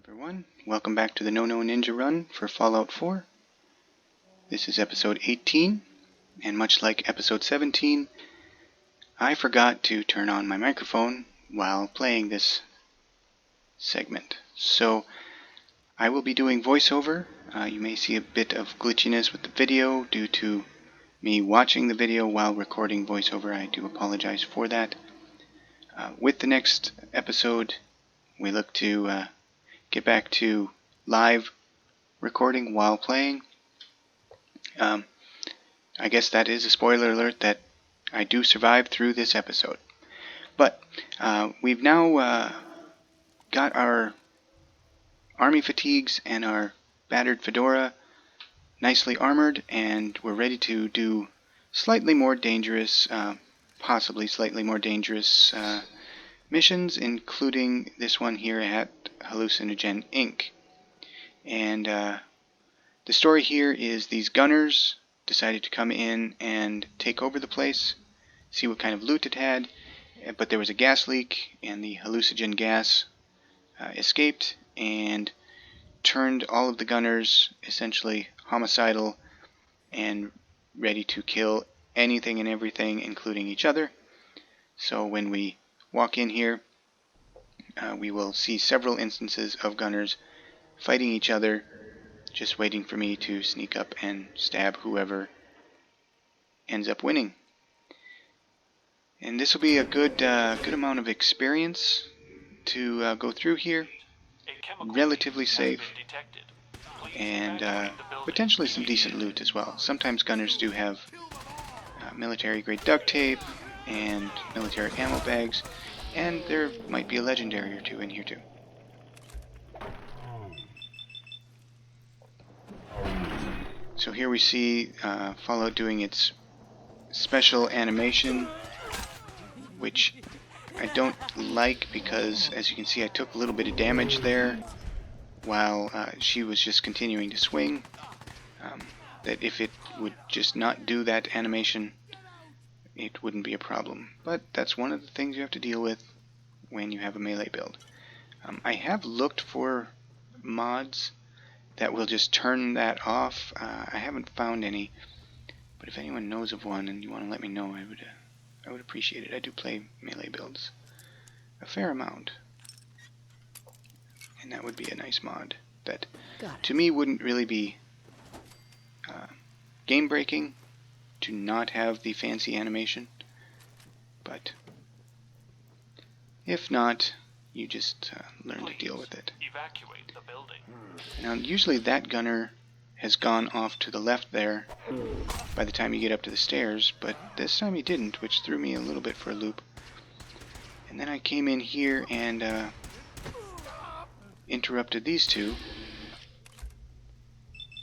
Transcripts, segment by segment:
everyone, welcome back to the Nono Ninja run for Fallout 4. This is episode 18, and much like episode 17, I forgot to turn on my microphone while playing this segment. So I will be doing voiceover. You may see a bit of glitchiness with the video due to me watching the video while recording voiceover. I do apologize for that. With the next episode, we look to get back to live recording while playing. I guess that is a spoiler alert that I do survive through this episode. But we've now got our army fatigues and our battered fedora nicely armored, and we're ready to do slightly more dangerous, possibly slightly more dangerous missions, including this one here at Hallucinogen Inc. And the story here is these gunners decided to come in and take over the place, see what kind of loot it had, but there was a gas leak and the hallucinogen gas escaped and turned all of the gunners essentially homicidal and ready to kill anything and everything, including each other. So when we walk in here, we will see several instances of gunners fighting each other, just waiting for me to sneak up and stab whoever ends up winning. And this will be a good amount of experience to go through here. Relatively safe, and potentially some decent loot as well. Sometimes gunners do have military grade duct tape and military ammo bags, and there might be a legendary or two in here too. So here we see Fallout doing its special animation, which I don't like because, as you can see, I took a little bit of damage there while she was just continuing to swing. That if it would just not do that animation, it wouldn't be a problem. But that's one of the things you have to deal with when you have a melee build. I have looked for mods that will just turn that off. I haven't found any, but if anyone knows of one and you want to let me know, I would appreciate it. I do play melee builds a fair amount, and that would be a nice mod that to me wouldn't really be game breaking to not have the fancy animation, but if not, you just learn to deal with it. Evacuate the building. Now usually that gunner has gone off to the left there by the time you get up to the stairs, but this time he didn't, which threw me a little bit for a loop. And then I came in here and interrupted these two.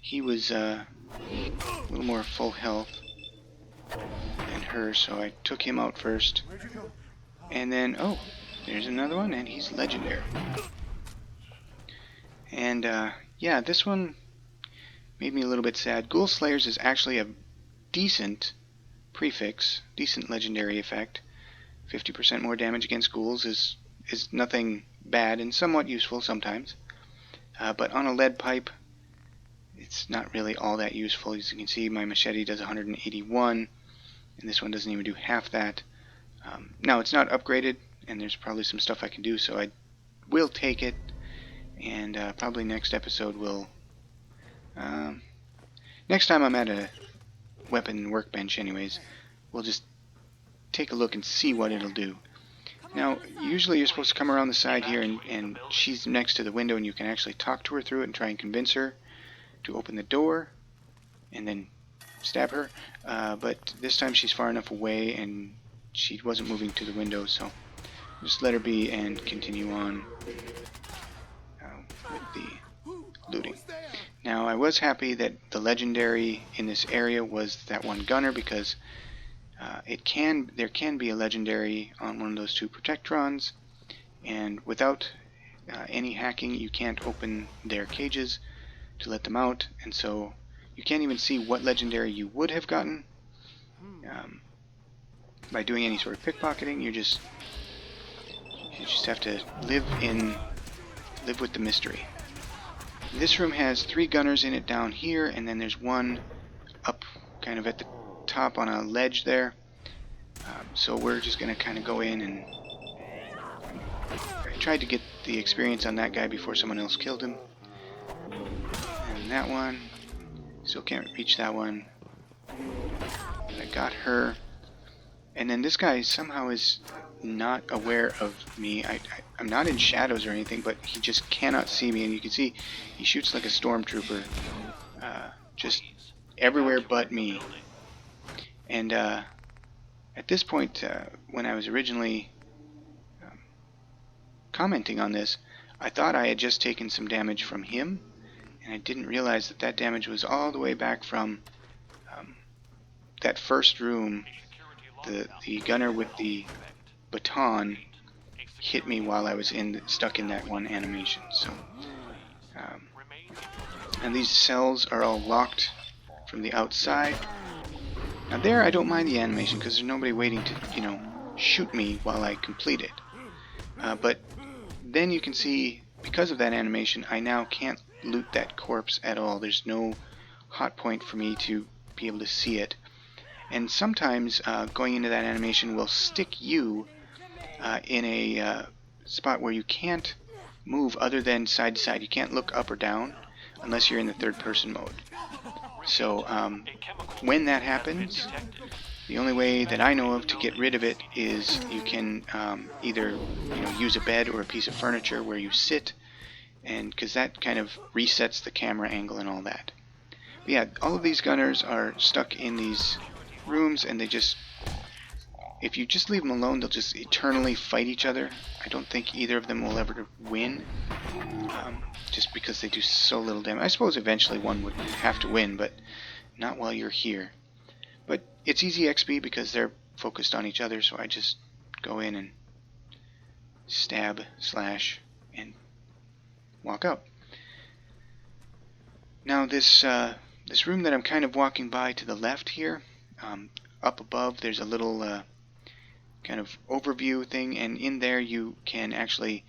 He was a little more full health than her, so I took him out first. And then, oh, there's another one, and he's legendary. And yeah, this one made me a little bit sad. Ghoul Slayers is actually a decent prefix, decent legendary effect. 50% more damage against ghouls is nothing bad and somewhat useful sometimes. But on a lead pipe, it's not really all that useful. As you can see, my machete does 181, and this one doesn't even do half that. Now, it's not upgraded, and there's probably some stuff I can do, so I will take it, and probably next episode will... next time I'm at a weapon workbench anyways, we'll just take a look and see what it'll do. Now, usually you're supposed to come around the side here, and she's next to the window, and you can actually talk to her through it and try and convince her to open the door, and then stab her. But this time she's far enough away, and she wasn't moving to the window, so just let her be and continue on with the looting. Now, I was happy that the legendary in this area was that one gunner, because there can be a legendary on one of those two protectrons, and without any hacking you can't open their cages to let them out, and so you can't even see what legendary you would have gotten by doing any sort of pickpocketing. You just have to live in live with the mystery. This room has 3 gunners in it down here, and then there's one up kind of at the top on a ledge there. So we're just going to kind of go in, and I tried to get the experience on that guy before someone else killed him. And that one, still can't reach that one. I got her. And then this guy somehow is not aware of me. I'm not in shadows or anything, but he just cannot see me. And you can see he shoots like a stormtrooper, just everywhere but me. And at this point, when I was originally commenting on this, I thought I had just taken some damage from him, and I didn't realize that that damage was all the way back from that first room. The gunner with the baton hit me while I was stuck in that one animation. So, and these cells are all locked from the outside. Now there, I don't mind the animation because there's nobody waiting to, shoot me while I complete it. But then you can see, because of that animation, I now can't loot that corpse at all. There's no hot point for me to be able to see it. And sometimes going into that animation will stick you in a spot where you can't move other than side to side. You can't look up or down unless you're in the third person mode. So when that happens, the only way that I know of to get rid of it is you can either use a bed or a piece of furniture where you sit, and because that kind of resets the camera angle and all that. But yeah, all of these gunners are stuck in these rooms, and they just, if you just leave them alone, they'll just eternally fight each other. I don't think either of them will ever win, just because they do so little damage. I suppose eventually one would have to win, but not while you're here. But it's easy XP because they're focused on each other, so I just go in and stab, slash, and walk out. Now this room that I'm kind of walking by to the left here, up above there's a little kind of overview thing, and in there you can actually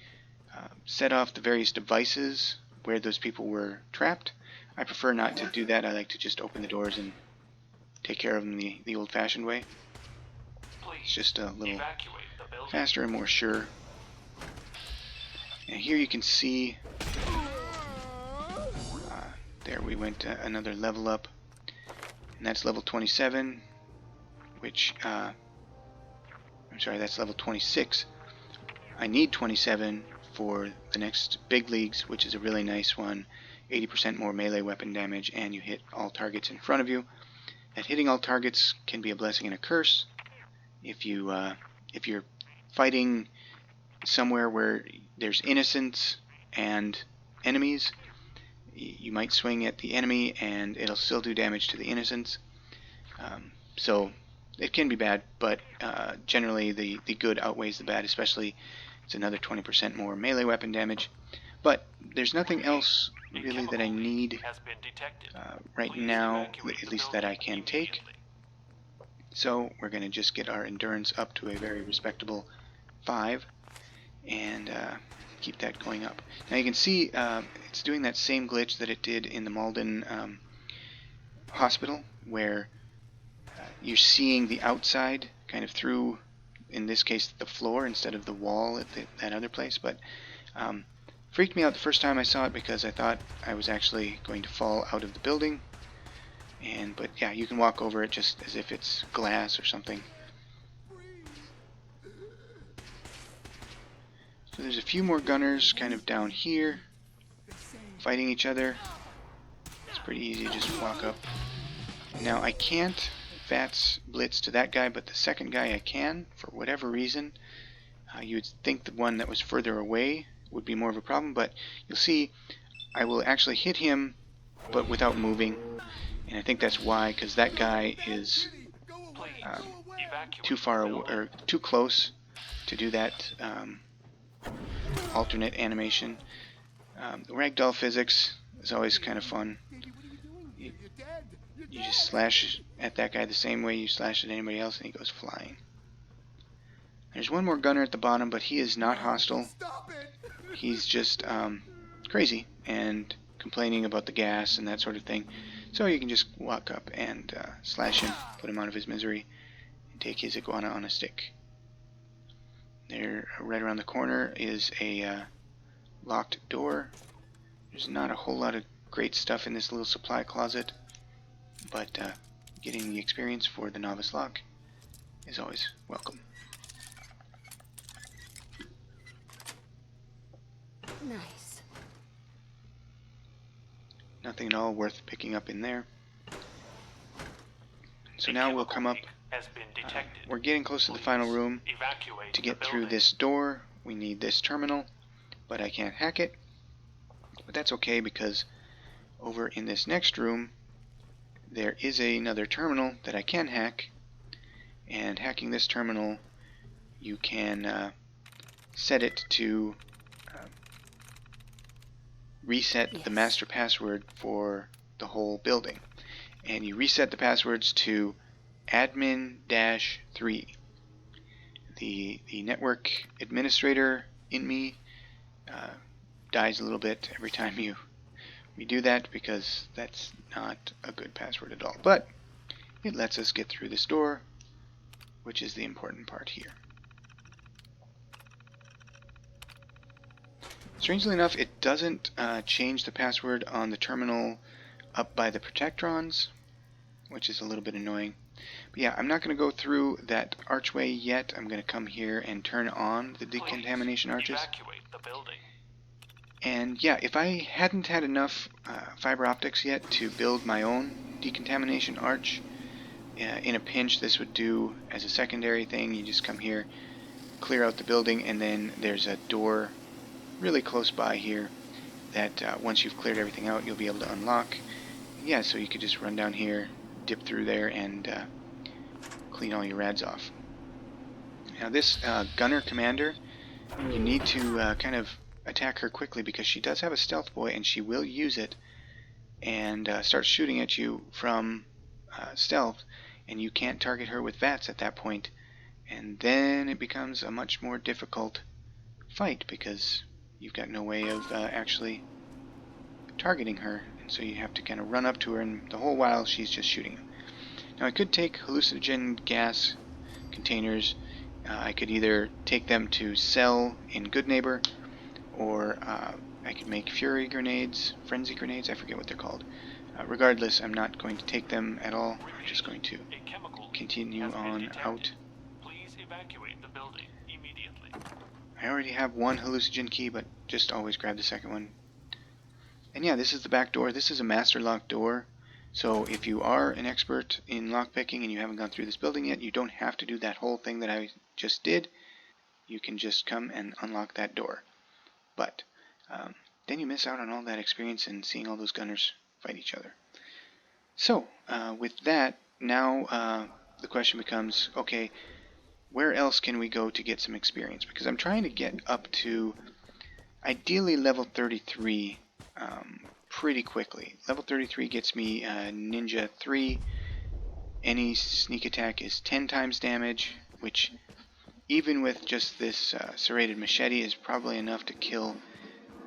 set off the various devices where those people were trapped. I prefer not to do that. I like to just open the doors and take care of them the old-fashioned way. It's just a little faster and more sure. And here you can see, there we went another level up, and that's level 27, which, I'm sorry, that's level 26. I need 27 for the next big leagues, which is a really nice one. 80% more melee weapon damage, and you hit all targets in front of you. That hitting all targets can be a blessing and a curse. If you're fighting somewhere where there's innocents and enemies, you might swing at the enemy and it'll still do damage to the innocents. So it can be bad, but generally the good outweighs the bad, especially it's another 20% more melee weapon damage. But there's nothing else really that I need right now, at least that I can take. So we're going to just get our endurance up to a very respectable 5 and keep that going up. Now you can see it's doing that same glitch that it did in the Malden hospital, where you're seeing the outside kind of through, in this case, the floor instead of the wall at that other place. But freaked me out the first time I saw it because I thought I was actually going to fall out of the building. But yeah, you can walk over it just as if it's glass or something. So there's a few more gunners kind of down here fighting each other. It's pretty easy to just walk up. Now I can't VATS blitz to that guy, but the second guy I can, for whatever reason. You would think the one that was further away would be more of a problem, but you'll see I will actually hit him but without moving, and I think that's why, because that guy is too far away, or too close to do that alternate animation. The ragdoll physics is always kind of fun. You just slash at that guy the same way you slash at anybody else and he goes flying. There's one more gunner at the bottom, but he is not hostile. he's just crazy and complaining about the gas and that sort of thing. So you can just walk up and slash him, put him out of his misery, and take his iguana on a stick. There, right around the corner, is a locked door. There's not a whole lot of great stuff in this little supply closet, but getting the experience for the novice lock is always welcome. Nice. Nothing at all worth picking up in there. So now we'll come up. We're getting close to the final room. To get through this door, we need this terminal, but I can't hack it. But that's okay, because over in this next room, there is another terminal that I can hack. And hacking this terminal, you can set it to reset the master password for the whole building. And you reset the passwords to admin-3. The network administrator in me dies a little bit every time we do that, because that's not a good password at all. But it lets us get through this door, which is the important part here. Strangely enough, it doesn't change the password on the terminal up by the protectrons, which is a little bit annoying. But yeah, I'm not going to go through that archway yet. I'm going to come here and turn on the decontamination arches. And yeah, if I hadn't had enough fiber optics yet to build my own decontamination arch, in a pinch this would do as a secondary thing. You just come here, clear out the building, and then there's a door really close by here that once you've cleared everything out, you'll be able to unlock. Yeah, so you could just run down here, dip through there, and clean all your rads off. Now this gunner commander, you need to kind of attack her quickly, because she does have a stealth boy, and she will use it and start shooting at you from stealth, and you can't target her with VATS at that point. And then it becomes a much more difficult fight, because you've got no way of actually targeting her, and so you have to kind of run up to her, and the whole while she's just shooting you. Now I could take hallucinogen gas containers. I could either take them to sell in Good Neighbor, or I could make fury grenades, frenzy grenades, I forget what they're called. Regardless, I'm not going to take them at all. I'm just going to continue on out. Please evacuate the building immediately. I already have one hallucinogen key, but just always grab the second one. And yeah, this is the back door. This is a master lock door. So if you are an expert in lockpicking and you haven't gone through this building yet, you don't have to do that whole thing that I just did. You can just come and unlock that door. But then you miss out on all that experience and seeing all those gunners fight each other. So with that, now the question becomes, okay, where else can we go to get some experience? Because I'm trying to get up to ideally level 33 pretty quickly. Level 33 gets me Ninja 3. Any sneak attack is 10 times damage, which even with just this serrated machete is probably enough to kill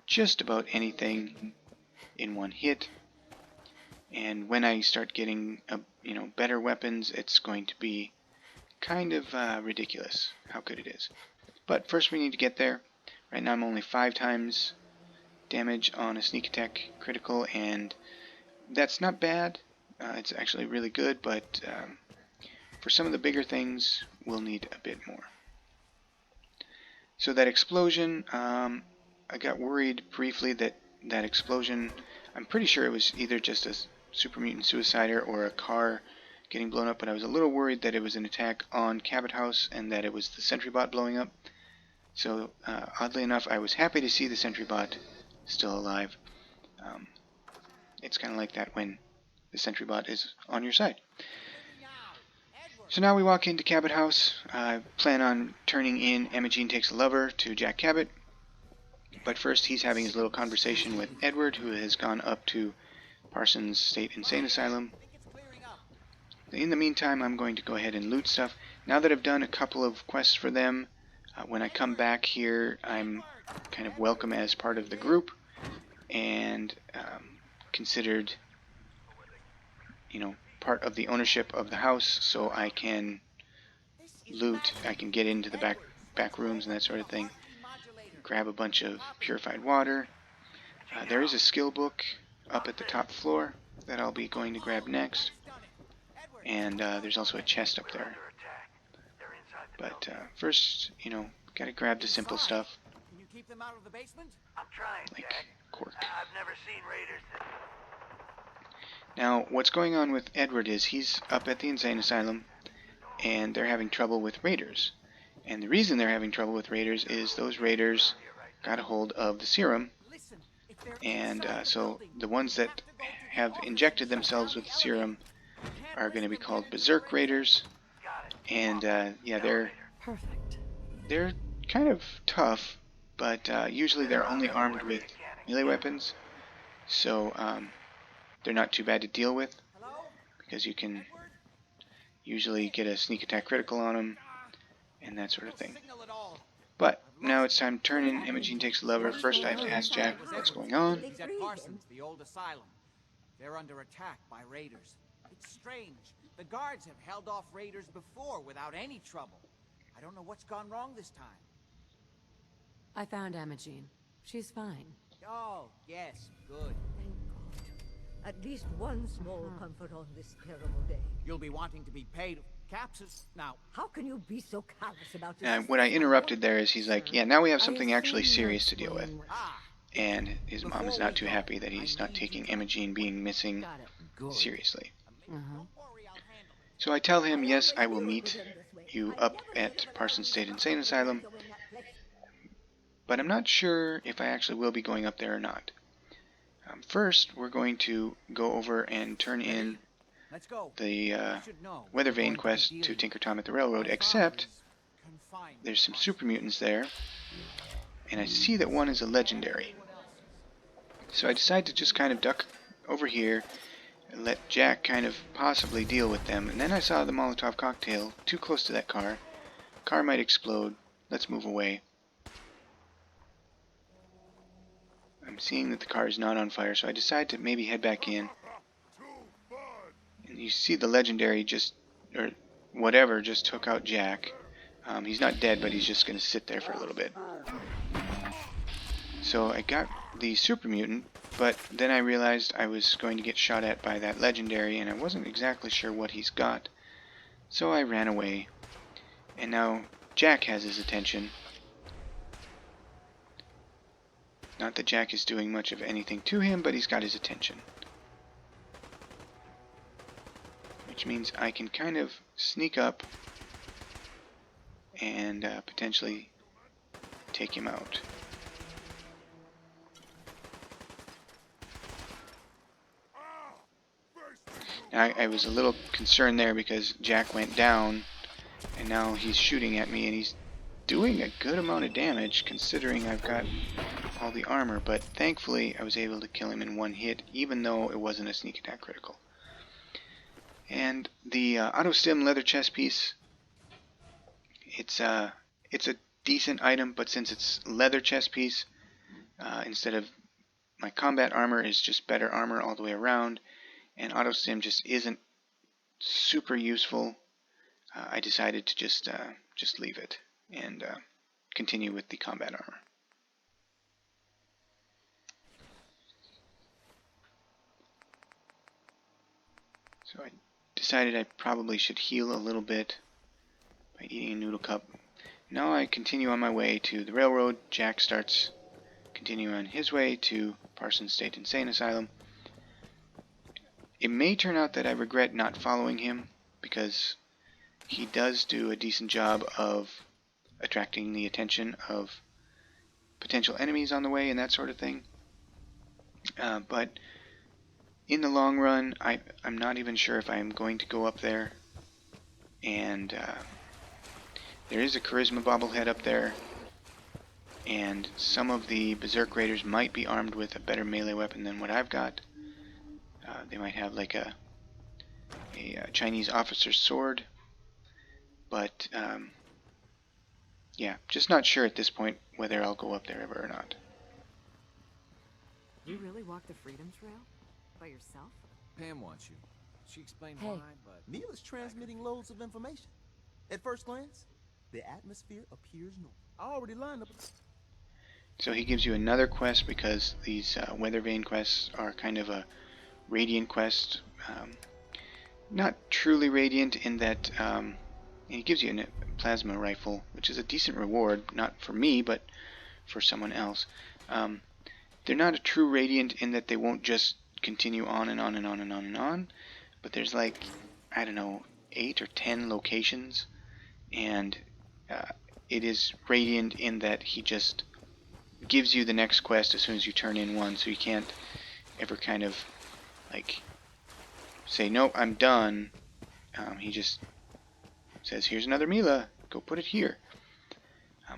just about anything in one hit. And when I start getting better weapons, it's going to be kind of ridiculous how good it is. But first we need to get there. Right now I'm only 5 times damage on a sneak attack critical, and that's not bad. It's actually really good, but for some of the bigger things we'll need a bit more. So that explosion, I got worried briefly that that explosion, I'm pretty sure it was either just a super mutant suicider or a car getting blown up, but I was a little worried that it was an attack on Cabot House and that it was the sentry bot blowing up. So oddly enough, I was happy to see the sentry bot still alive. It's kind of like that when the sentry bot is on your side. So now we walk into Cabot House. I plan on turning in Emma Takes a Lover to Jack Cabot. But first he's having his little conversation with Edward, who has gone up to Parsons State Insane Asylum. In the meantime, I'm going to go ahead and loot stuff. Now that I've done a couple of quests for them, When I come back here, I'm kind of welcome as part of the group and considered, you know, part of the ownership of the house, so I can loot. I can get into the back rooms and that sort of thing. Grab a bunch of purified water. There is a skill book up at the top floor that I'll be going to grab next, and there's also a chest up there. But first, you know, gotta grab the simple stuff. Can you keep them out of the basement? I'm trying, Like Jack. cork. I've never seen raiders that... Now, what's going on with Edward is he's up at the insane asylum, and they're having trouble with raiders. And the reason they're having trouble with raiders is those raiders got a hold of the serum, and so the ones that have injected themselves with the serum are going to be called Berserk Raiders. And yeah, they're kind of tough, but usually they're only armed with melee weapons, so they're not too bad to deal with, because you can usually get a sneak attack critical on them and that sort of thing. But now it's time to turn in. Imogene takes the lever. First I have to ask Jack what's going on. He's at Parsons, the old asylum. They're under attack by raiders. It's strange. The guards have held off raiders before without any trouble. I don't know what's gone wrong this time. I found Imogene. She's fine. Oh, yes, good. Thank God. At least one small comfort on this terrible day. You'll be wanting to be paid capses now. How can you be so callous about Now, this? what I interrupted there is he's like, yeah, now we have something actually serious to deal with. Ah, And his mom is not too happy that he's not taking Imogene being missing Got it. good. seriously. Don't worry, I'll handle it. So I tell him, yes, I will meet you up at Parsons State Insane Asylum, but I'm not sure if I actually will be going up there or not. First, we're going to go over and turn in Let's go. the You should know Weather we're going Vane to be quest dealing to with. Tinker Tom at the Railroad, My except father is confined there's some to super mutants there, and I see that one is a legendary. So I decide to just kind of duck over here and let Jack kind of possibly deal with them. And then I saw the Molotov cocktail too close to that car. Car might explode. Let's move away. I'm seeing that the car is not on fire, so I decide to maybe head back in. And you see the legendary just, or whatever, just took out Jack. He's not dead, but he's just going to sit there for a little bit. So I got the super mutant, but then I realized I was going to get shot at by that legendary, and I wasn't exactly sure what he's got. So I ran away. And now Jack has his attention. Not that Jack is doing much of anything to him, but he's got his attention. Which means I can kind of sneak up and potentially take him out. Now, I was a little concerned there because Jack went down, and now he's shooting at me, and he's doing a good amount of damage considering I've got all the armor, but thankfully I was able to kill him in one hit, even though it wasn't a sneak attack critical. And the auto stim leather chest piece, it's a decent item, but since it's leather chest piece, instead of my combat armor is just better armor all the way around, and auto stim just isn't super useful, I decided to just leave it and continue with the combat armor. So I decided I probably should heal a little bit by eating a noodle cup. Now I continue on my way to the railroad. Jack starts continuing on his way to Parsons State Insane Asylum. It may turn out that I regret not following him, because he does do a decent job of attracting the attention of potential enemies on the way and that sort of thing. But in the long run, I'm not even sure if I'm going to go up there. And there is a charisma bobblehead up there, and some of the Berserk Raiders might be armed with a better melee weapon than what I've got. They might have like a Chinese officer's sword, but yeah, just not sure at this point whether I'll go up there ever or not. You really walked the Freedom Trail? By yourself? Pam wants you. She explained Hey. why, but... Neil is transmitting loads of information. At first glance, the atmosphere appears normal. I already lined up. So he gives you another quest because these weather vane quests are kind of a radiant quest. Not truly radiant in that he gives you a plasma rifle, which is a decent reward, not for me, but for someone else. They're not a true radiant in that they won't just continue on and on and on and on and on, but there's like, I don't know, 8 or 10 locations, and it is radiant in that he just gives you the next quest as soon as you turn in one, so you can't ever kind of like say, nope, I'm done. He just says, here's another Mila, go put it here,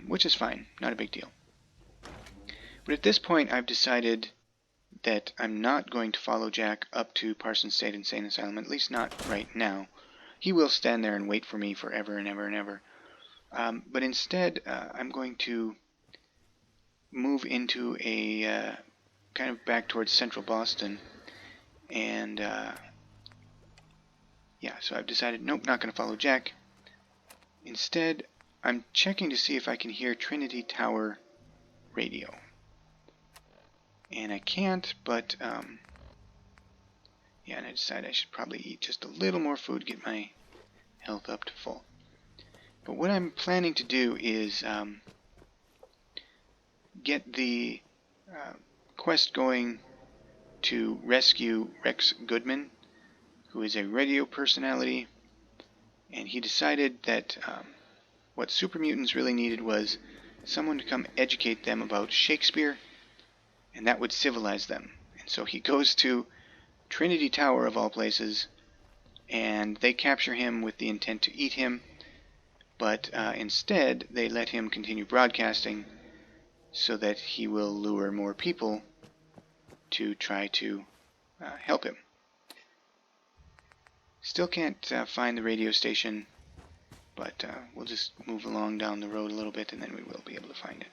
which is fine, not a big deal. But at this point I've decided that I'm not going to follow Jack up to Parsons State Insane Asylum, at least not right now. He will stand there and wait for me forever and ever and ever. But instead, I'm going to move into a kind of back towards central Boston. And yeah, so I've decided, nope, not going to follow Jack. Instead, I'm checking to see if I can hear Trinity Tower radio. And I can't, but yeah, and I decided I should probably eat just a little more food, get my health up to full. But what I'm planning to do is get the quest going to rescue Rex Goodman, who is a radio personality, and he decided that what super mutants really needed was someone to come educate them about Shakespeare, and that would civilize them. And so he goes to Trinity Tower, of all places, and they capture him with the intent to eat him, but instead they let him continue broadcasting so that he will lure more people to try to help him. Still can't find the radio station, but we'll just move along down the road a little bit and then we will be able to find it.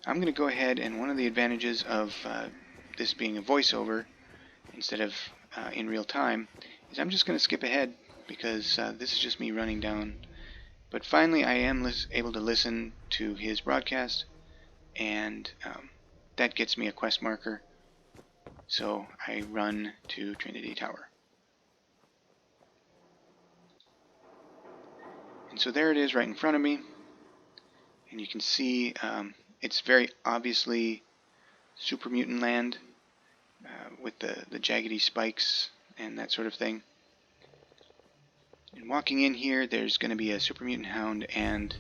I'm going to go ahead, and one of the advantages of this being a voiceover instead of in real time is I'm just going to skip ahead because this is just me running down. But finally I am able to listen to his broadcast, and that gets me a quest marker, so I run to Trinity Tower. And so there it is right in front of me, and you can see it's very obviously super mutant land with the jaggedy spikes and that sort of thing. And walking in here, there's going to be a super mutant hound and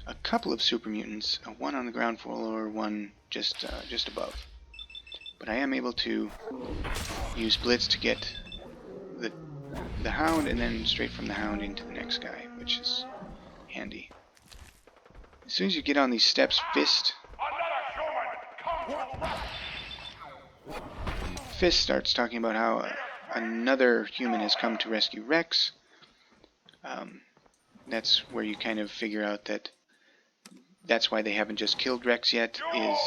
a couple of super mutants, one on the ground floor, one just above. But I am able to use Blitz to get the hound, and then straight from the hound into the next guy, which is handy. As soon as you get on these steps, Fist starts talking about how another human has come to rescue Rex. That's where you kind of figure out that that's why they haven't just killed Rex yet, is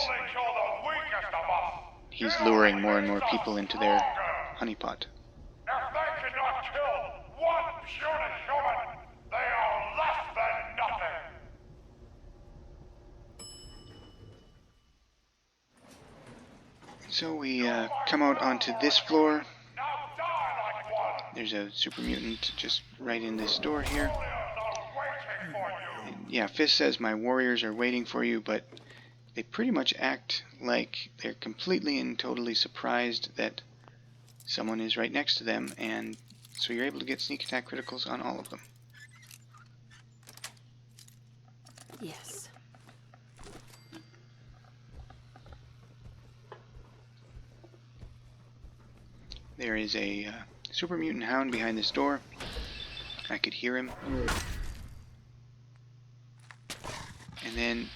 he's luring more and more people into their honeypot. If they cannot kill one puny human, they are less than nothing. So we come out onto this floor. Now die like one. There's a super mutant just right in this door here. Warriors are waiting for you. And yeah, Fist says my warriors are waiting for you, but they pretty much act like they're completely and totally surprised that someone is right next to them, and so you're able to get sneak attack criticals on all of them. Yes. There is a super mutant hound behind this door. I could hear him. And then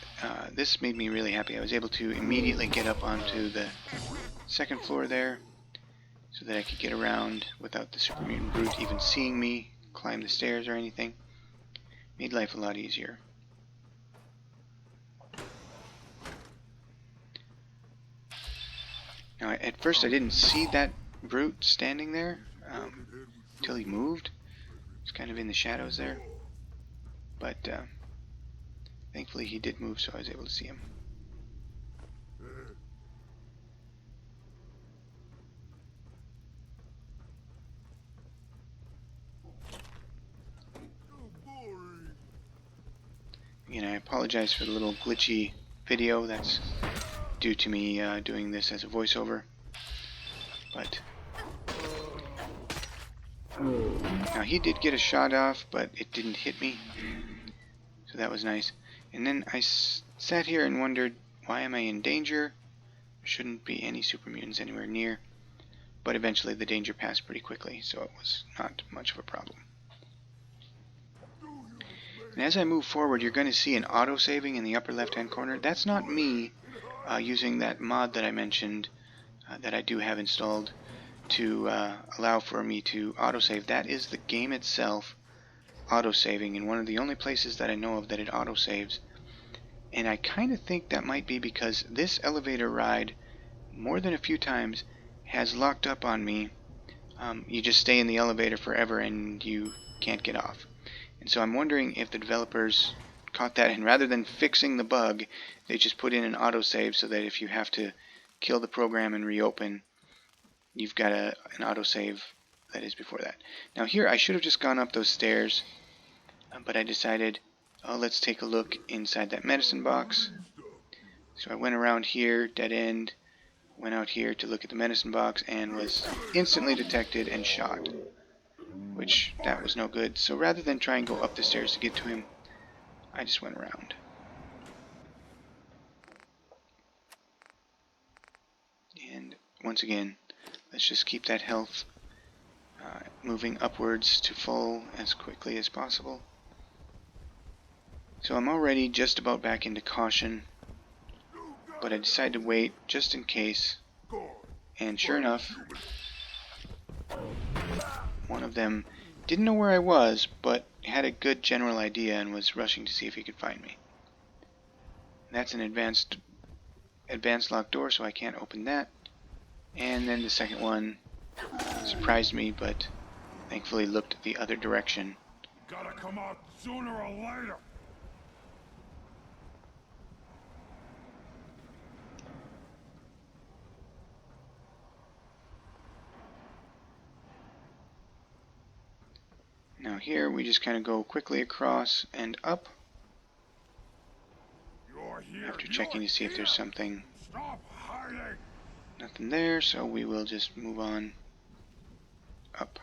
this made me really happy. I was able to immediately get up onto the second floor there so that I could get around without the super mutant brute even seeing me climb the stairs or anything. Made life a lot easier. Now, at first I didn't see that brute standing there until he moved. It's kind of in the shadows there. But thankfully he did move, so I was able to see him. Again, I apologize for the little glitchy video. That's due to me doing this as a voiceover. But now he did get a shot off, but it didn't hit me, so that was nice. And then I sat here and wondered, why am I in danger? There shouldn't be any super mutants anywhere near. But eventually the danger passed pretty quickly, so it was not much of a problem. And as I move forward, you're going to see an auto-saving in the upper left-hand corner. That's not me using that mod that I mentioned that I do have installed to allow for me to autosave. That is the game itself autosaving, in one of the only places that I know of that it autosaves. And I kind of think that might be because this elevator ride, more than a few times, has locked up on me. You just stay in the elevator forever and you can't get off. And so I'm wondering if the developers caught that, and rather than fixing the bug, they just put in an autosave so that if you have to kill the program and reopen, you've got an autosave that is before that. Now here I should have just gone up those stairs, but I decided, oh, let's take a look inside that medicine box. So I went around here, dead end, went out here to look at the medicine box, and was instantly detected and shot. Which, that was no good. So rather than try and go up the stairs to get to him, I just went around. And once again, let's just keep that health moving upwards to full as quickly as possible. So I'm already just about back into caution, but I decided to wait just in case. And sure enough, one of them didn't know where I was, but had a good general idea and was rushing to see if he could find me. That's an advanced locked door, so I can't open that. And then the second one surprised me, but thankfully looked the other direction. Gotta come out sooner or later. Now here we just kind of go quickly across and up after checking to see if there's something. Stop hiding. Nothing there, so we will just move on up.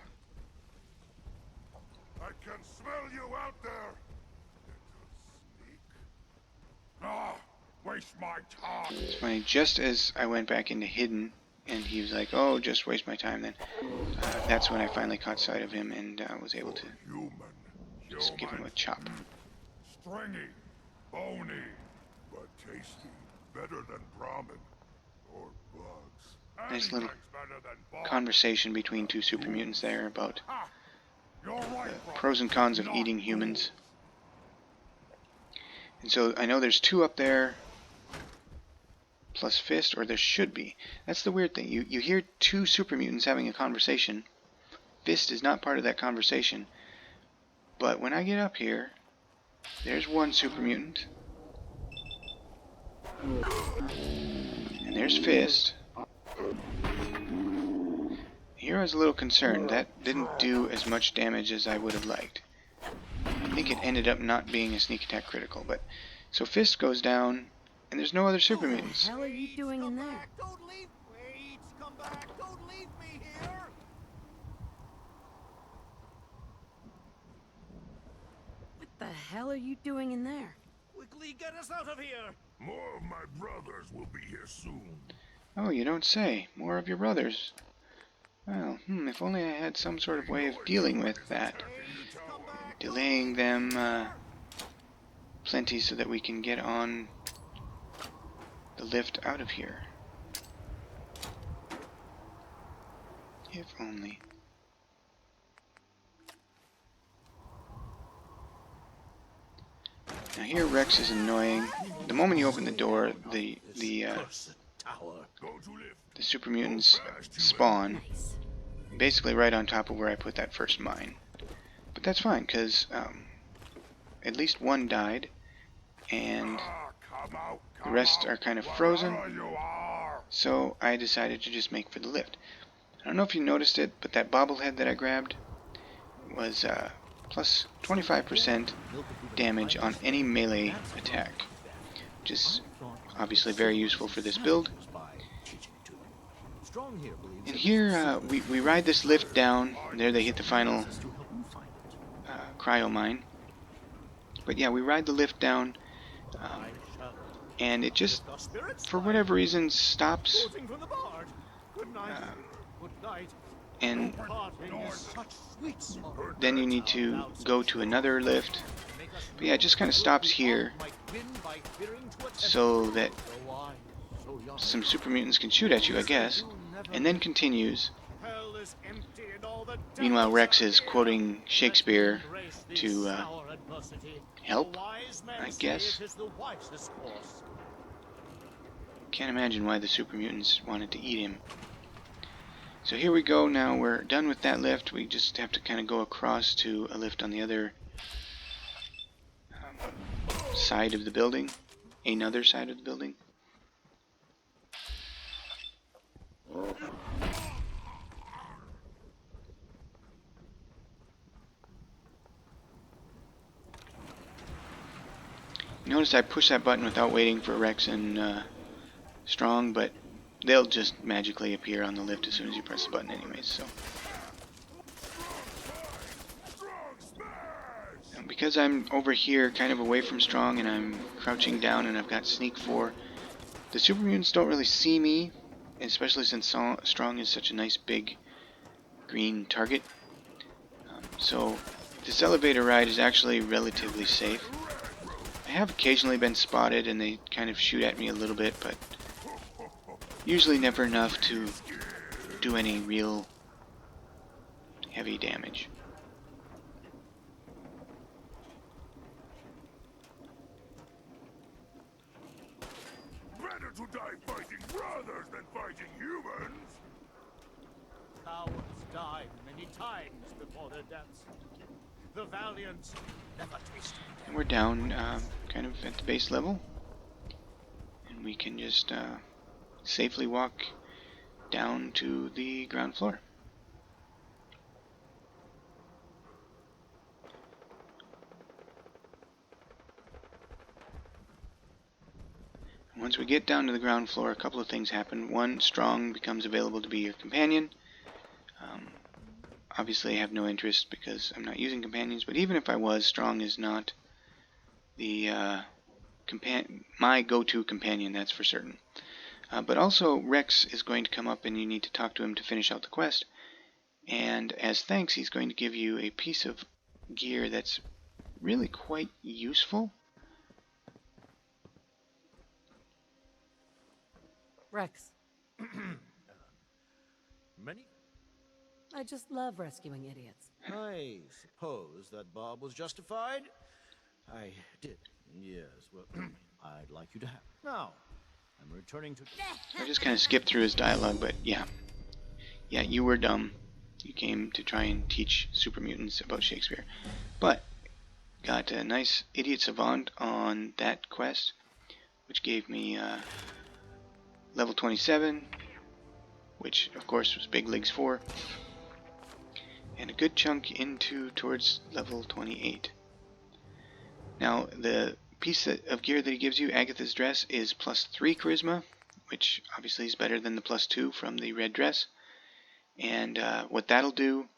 I can smell you out there. Little sneak. Ah, waste my time. It's funny, just as I went back into hidden, and he was like, oh, just waste my time then. That's when I finally caught sight of him and was able to just give him a chop. Stringy, bony, but tasty. Better than Brahmin or bugs. Nice little Anything's better than bugs. conversation between two super mutants there about Ah, you're right, the brother. pros and cons of eating humans. And so I know there's two up there, plus Fist, or there should be. That's the weird thing. You hear two super mutants having a conversation. Fist is not part of that conversation. But when I get up here, there's one super mutant. And there's Fist. Here I was a little concerned. That didn't do as much damage as I would have liked. I think it ended up not being a sneak attack critical. But so Fist goes down, and there's no other super mutants. What the hell are you doing in there? Don't leave! Wait, come back! Don't leave me here! What the hell are you doing in there? Quickly get us out of here! More of my brothers will be here soon. Oh, you don't say. More of your brothers. Well, if only I had some sort of way of dealing with that. Delaying them plenty so that we can get on the lift out of here. If only. Now here Rex is annoying. The moment you open the door, the tower. the super mutants spawn Nice. basically right on top of where I put that first mine. But that's fine, because at least one died, and the rest are kind of frozen, so I decided to just make for the lift. I don't know if you noticed it, but that bobblehead that I grabbed was plus 25% damage on any melee attack, which is obviously very useful for this build. And here we ride this lift down. There they hit the final cryo mine. But yeah, we ride the lift down, and it just, for whatever reason, stops. And then you need to go to another lift. But yeah, it just kind of stops here so that some super mutants can shoot at you, I guess, and then continues. Meanwhile, Rex is quoting Shakespeare to help, I guess. Can't imagine why the super mutants wanted to eat him. So here we go. Now we're done with that lift. We just have to kind of go across to a lift on the other side of the building. Another side of the building. Notice I push that button without waiting for Rex and Strong, but they'll just magically appear on the lift as soon as you press the button anyways, so. And because I'm over here kind of away from Strong and I'm crouching down and I've got Sneak 4, the super mutants don't really see me, especially since Strong is such a nice big green target. So this elevator ride is actually relatively safe. I have occasionally been spotted and they kind of shoot at me a little bit, but usually never enough to do any real heavy damage. Better to die fighting brothers than fighting humans! Cowards died many times before their deaths. The valiant never tasted. And we're down kind of at the base level. And we can just safely walk down to the ground floor. And once we get down to the ground floor, a couple of things happen. One, Strong becomes available to be your companion. Obviously I have no interest because I'm not using companions, but even if I was, Strong is not the my go-to companion, that's for certain. But also Rex is going to come up and you need to talk to him to finish out the quest. And as thanks, he's going to give you a piece of gear that's really quite useful. Rex, Many? I just love rescuing idiots. I suppose that Bob was justified. I did. Yes, well, I'd like you to have. Now, I'm returning to... I just kind of skipped through his dialogue, but yeah. Yeah, you were dumb. You came to try and teach super mutants about Shakespeare. But got a nice idiot savant on that quest, which gave me level 27, which of course was Big Leagues 4, and a good chunk into towards level 28. Now the piece of gear that he gives you, Agatha's dress, is plus 3 charisma, which obviously is better than the plus 2 from the red dress. And what that'll do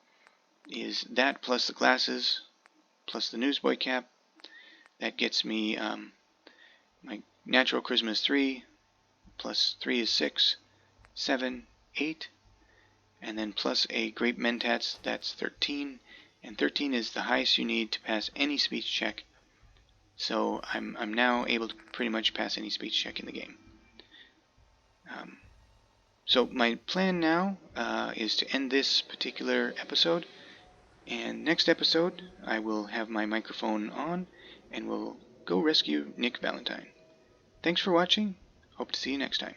is that plus the glasses plus the newsboy cap, that gets me my natural charisma is 3, plus 3 is 6, 7, 8, and then plus a great mentats, that's 13, and 13 is the highest you need to pass any speech check. So I'm now able to pretty much pass any speech check in the game. So my plan now is to end this particular episode, and next episode I will have my microphone on and we'll go rescue Nick Valentine. Thanks for watching. Hope to see you next time.